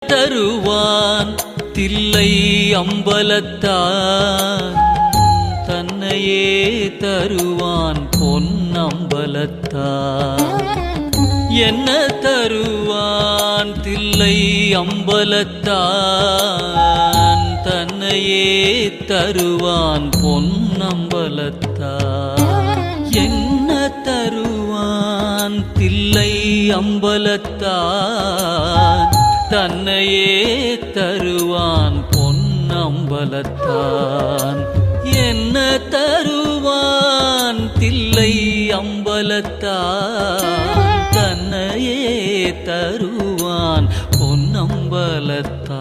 தருவான் தில்லை அம்பலத்தான் தன்னையே தருவான் பொன்னம்பலத்தான். என்ன தருவான் தில்லை அம்பலத்தான் தன்னையே தருவான் பொன்னம்பலத்தான். என்ன தருவான் தில்லை அம்பலத்தான் தன்னையே தருவான் பொன்னம்பலத்தான். என்ன தருவான் தில்லை அம்பலத்தான் தன்னையே தருவான் பொன்னம்பலத்தான்.